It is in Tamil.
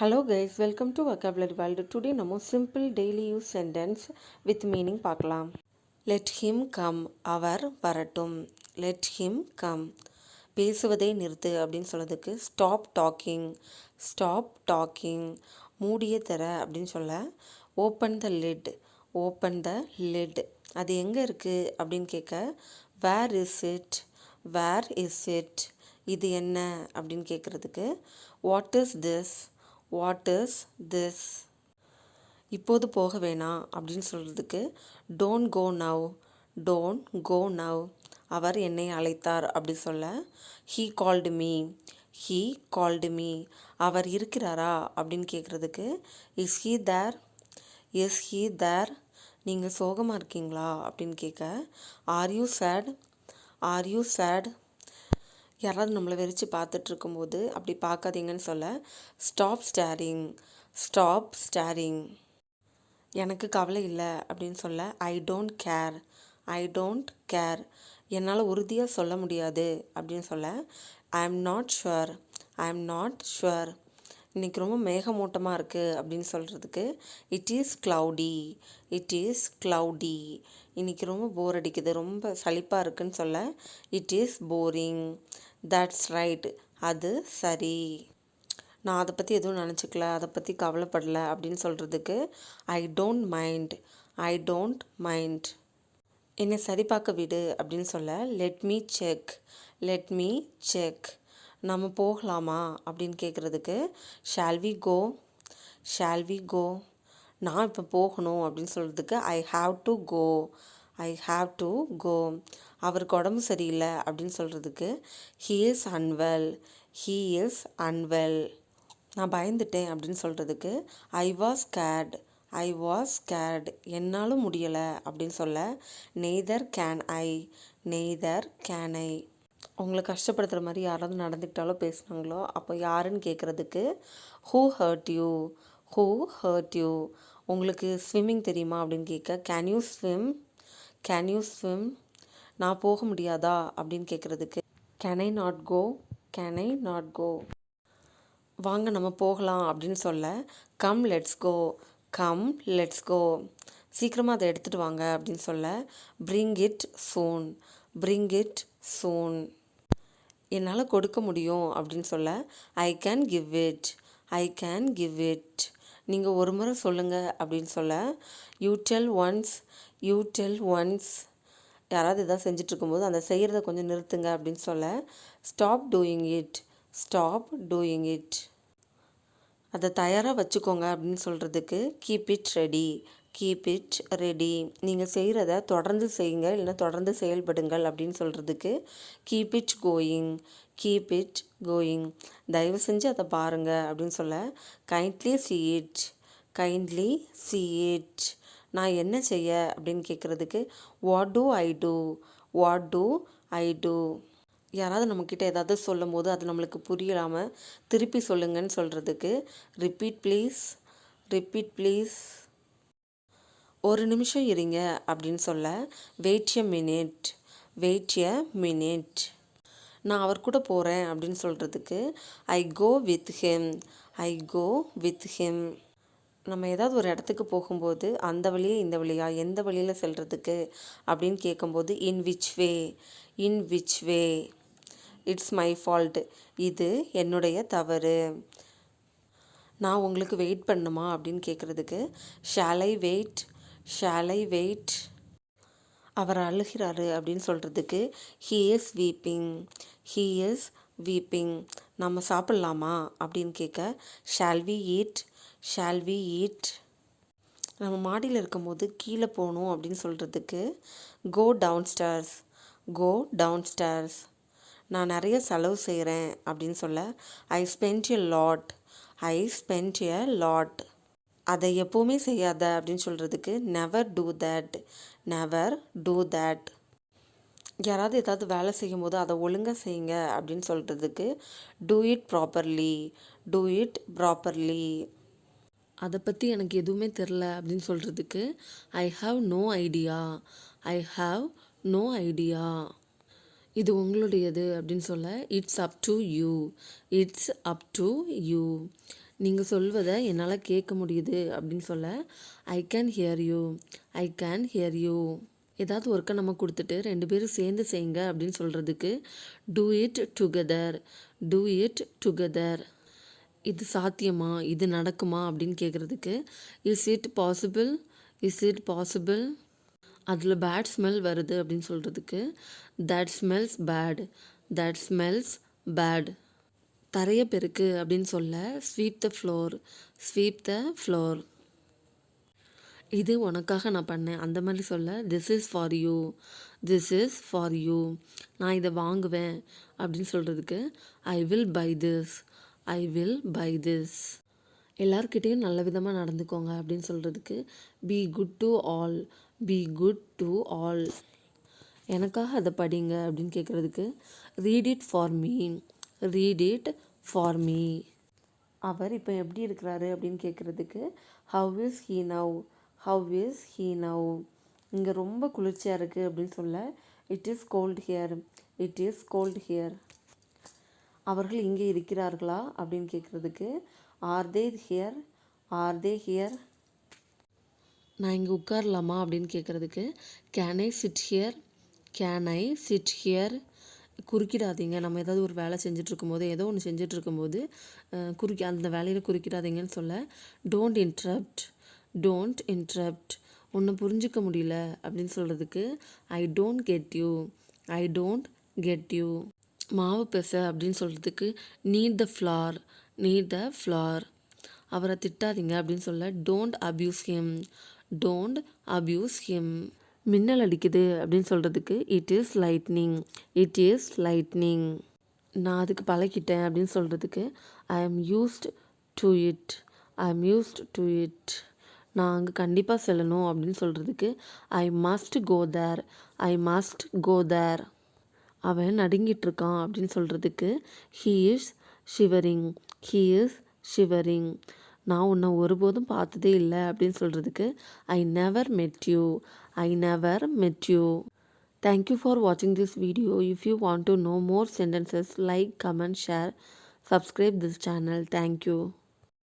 Hello guys, welcome to Vocabulary World. Today நம்ம simple daily use sentence with meaning பார்க்கலாம். Let him come, அவர் வரட்டும். Let him come. பேசுவதை நிறுத்து அப்படின்னு சொல்றதுக்கு stop talking, stop talking. மூடிய திற அப்படின்னு சொல்ல open the lid, open the lid. அது எங்கே இருக்குது அப்படின்னு கேட்க where is it, where is it. இது என்ன அப்படின்னு கேட்குறதுக்கு what is this, what is this. இப்போது போக வேணாம் அப்படின்னு சொல்கிறதுக்கு don't go now, don't go now. அவர் என்னை அழைத்தார் அப்படி சொல்ல he called me, he called me. அவர் இருக்கிறாரா அப்படின்னு கேட்குறதுக்கு is he there, is he there. நீங்கள் சோகமாக இருக்கீங்களா அப்படின்னு கேட்க are you sad, are you sad. யாராவது நம்மளை வெறிச்சு பார்த்துட்டு இருக்கும்போது அப்படி பார்க்காதீங்கன்னு சொல்ல ஸ்டாப் ஸ்டேரிங், ஸ்டாப் ஸ்டேரிங். எனக்கு கவலை இல்லை அப்படின்னு சொல்ல I don't care, I don't care. என்னால் உறுதியாக சொல்ல முடியாது அப்படின்னு சொல்ல I am not sure, I am not sure. இன்றைக்கி ரொம்ப மேகமூட்டமாக இருக்குது அப்படின்னு சொல்கிறதுக்கு it is cloudy, it is cloudy. இன்றைக்கி ரொம்ப போர் அடிக்குது, ரொம்ப சலிப்பாக இருக்குதுன்னு சொல்ல it is boring. That's right, அது சரி. நான் அதை பற்றி எதுவும் நினச்சிக்கல, அதை பற்றி கவலைப்படலை அப்படின்னு சொல்கிறதுக்கு I don't mind, I don't mind. என்னை சரி பார்க்க விடு அப்படின்னு சொல்ல let me check, let me check. நம்ம போகலாமா அப்படின்னு கேட்குறதுக்கு shall we go, shall we go. நான் இப்போ போகணும் அப்படின்னு சொல்கிறதுக்கு I have to go, I have to go. அவருக்கு உடம்பு சரியில்லை அப்படின்னு சொல்கிறதுக்கு he is unwell, he is unwell. நான் பயந்துட்டேன் அப்படின்னு சொல்கிறதுக்கு I was scared, I was scared. என்னாலும் முடியலை அப்படின்னு சொல்ல neither can I, neither can I. உங்களை கஷ்டப்படுத்துகிற மாதிரி யாராவது நடந்துக்கிட்டாலோ பேசுனாங்களோ அப்போ யாருன்னு கேட்குறதுக்கு who hurt you, who hurt you. உங்களுக்கு ஸ்விம்மிங் தெரியுமா அப்படின்னு கேட்க can you swim, can you swim. நான் போக முடியாதா அப்படின்னு கேட்குறதுக்கு can I not go, can I not go. வாங்க நம்ம போகலாம் அப்படின்னு சொல்ல come let's go, come let's go. சீக்கிரமாக அதை எடுத்துகிட்டு வாங்க அப்படின்னு சொல்ல bring it soon, bring it soon. என்னால் கொடுக்க முடியும் அப்படின்னு சொல்ல I can give it, I can give it. நீங்கள் ஒரு முறை சொல்லுங்கள் அப்படின்னு சொல்ல you tell once, you tell once. யாராவது எதாவது செஞ்சிட்ருக்கும்போது அந்த செய்கிறத கொஞ்சம் நிறுத்துங்க அப்படின்னு சொல்ல stop doing it, stop doing it. அதை தயாராக வச்சுக்கோங்க அப்படின்னு சொல்கிறதுக்கு keep it ready, keep it ready. நீங்கள் செய்கிறத தொடர்ந்து செய்யுங்க இல்லைன்னா தொடர்ந்து செயல்படுங்கள் அப்படின்னு சொல்கிறதுக்கு keep it going, keep it going. தயவு செஞ்சு அதை பாருங்கள் அப்படின்னு சொல்ல kindly see it, kindly see it. நான் என்ன செய்ய அப்படின்னு கேட்குறதுக்கு what do I do, what do I do. யாராவது நம்மக்கிட்ட ஏதாவது சொல்லும் போது அது நம்மளுக்கு புரியலாமல் திருப்பி சொல்லுங்கன்னு சொல்கிறதுக்கு ரிப்பீட் ப்ளீஸ், ரிப்பீட் ப்ளீஸ். ஒரு நிமிஷம் இருங்க அப்படின்னு சொல்ல wait a minute, wait a minute. நான் அவர் கூட போகிறேன் அப்படின்னு சொல்கிறதுக்கு I go with him, I go with him. நம்ம ஏதாவது ஒரு இடத்துக்கு போகும்போது அந்த வழியே இந்த வழியா எந்த வழியில் செல்கிறதுக்கு அப்படின்னு கேட்கும்போது in which way, in which way. It's my fault, இது என்னுடைய தவறு. நான் உங்களுக்கு வெயிட் பண்ணுமா அப்படின்னு கேட்குறதுக்கு shall I wait, shall I wait. அவர் அழுகிறாரு அப்படின்னு சொல்கிறதுக்கு he is weeping, he is weeping. நம்ம சாப்பிட்லாமா அப்படின்னு கேட்க shall we eat, shall we eat. நம்ம மாடியில் இருக்கும்போது கீழே போகணும் அப்படின்னு சொல்கிறதுக்கு go down stairs, go down stairs. நான் நிறைய செலவு செய்கிறேன் அப்படின்னு சொல்ல I spend a lot, I spend a lot. அதை எப்போவுமே செய்யாத அப்படின்னு சொல்கிறதுக்கு never do that, never do that. யாராவது ஏதாவது வேலை செய்யும் போது அதை ஒழுங்காக செய்யுங்க அப்படின்னு சொல்கிறதுக்கு do it properly, do it properly. அதை பற்றி எனக்கு எதுவுமே தெரில அப்படின்னு சொல்கிறதுக்கு I have no idea, I have no idea. இது உங்களுடையது அப்படின்னு சொல்ல it's up to you, it's up to you. நீங்கள் சொல்வதை என்னால் கேட்க முடியுது அப்படின்னு சொல்ல I can hear you, I can hear you. ஏதாவது ஒர்க்கை நம்ம கொடுத்துட்டு 2 பேரும் சேர்ந்து செய்யுங்க அப்படின்னு சொல்கிறதுக்கு do it together, do it together. இது சாத்தியமா, இது நடக்குமா அப்படின்னு கேட்குறதுக்கு is it possible, is it possible. அதில் பேட் ஸ்மெல் வருது அப்படின்னு சொல்கிறதுக்கு that smells bad, that smells bad. தரையை பெருக்கு அப்படின்னு சொல்ல sweep the floor, sweep the floor. இது உனக்காக நான் பண்ணேன் அந்த மாதிரி சொல்ல this is for you, this is for you. நான் இதை வாங்குவேன் அப்படின்னு சொல்கிறதுக்கு I will buy this, I will buy this. எல்லார்கிட்டேயும் நல்ல விதமாக நடந்துக்கோங்க அப்படின்னு சொல்கிறதுக்கு be good to all, be good to all. எனக்காக அதை படிங்க அப்படின்னு கேட்குறதுக்கு read it for me, read it for me. அவர் இப்போ எப்படி இருக்கிறாரு அப்படின்னு கேட்குறதுக்கு how is he now, how is he now. இங்கே ரொம்ப குளிர்ச்சியாக இருக்குது அப்படின்னு சொல்ல it is cold here, it is cold here. அவர்கள் இங்கே இருக்கிறார்களா அப்படின்னு கேட்குறதுக்கு are they here, are they here. நான் இங்கே உட்காரலாமா அப்படின்னு கேட்குறதுக்கு can I sit here, can I sit here. குறுக்கிடாதீங்க, நம்ம ஏதாவது ஒரு வேலை செஞ்சிட்ருக்கும்போது ஏதோ ஒன்று செஞ்சிட்ருக்கும்போது அந்த வேலையில் குறுக்கிடாதீங்கன்னு சொல்ல டோன்ட் இன்ட்ரப்ட், டோன்ட் இன்ட்ரப்ட். ஒன்று புரிஞ்சிக்க முடியல அப்படின்னு சொல்கிறதுக்கு I don't get you, I don't get you. மாவு பெச அப்படின்னு சொல்கிறதுக்கு knead the flour, knead the flour. அவரை திட்டாதீங்க அப்படின்னு சொல்ல don't abuse him, don't abuse him. மின்னல் அடிக்குது அப்படின்னு சொல்கிறதுக்கு it is lightning, it is lightning. நான் அதுக்கு பழகிட்டேன் அப்படின்னு சொல்கிறதுக்கு ஐ ஆம் யூஸ்ட் டு இட், ஐ ஆம் யூஸ்ட் டு இட். நான் அங்கே கண்டிப்பாக செல்லணும் அப்படின்னு சொல்கிறதுக்கு I must go there, I must go தேர். அவன் நடுங்கிட்டுருக்கான் அப்படின்னு சொல்கிறதுக்கு he is shivering, he is shivering. நான் உன்னை ஒருபோதும் பார்த்ததே இல்லை அப்படின்னு சொல்கிறதுக்கு ஐ நெவர் மெட் யூ, ஐ நெவர் மெட் you. Thank you for watching this video. If you want to know more sentences, like, comment, share, subscribe this channel. Thank you.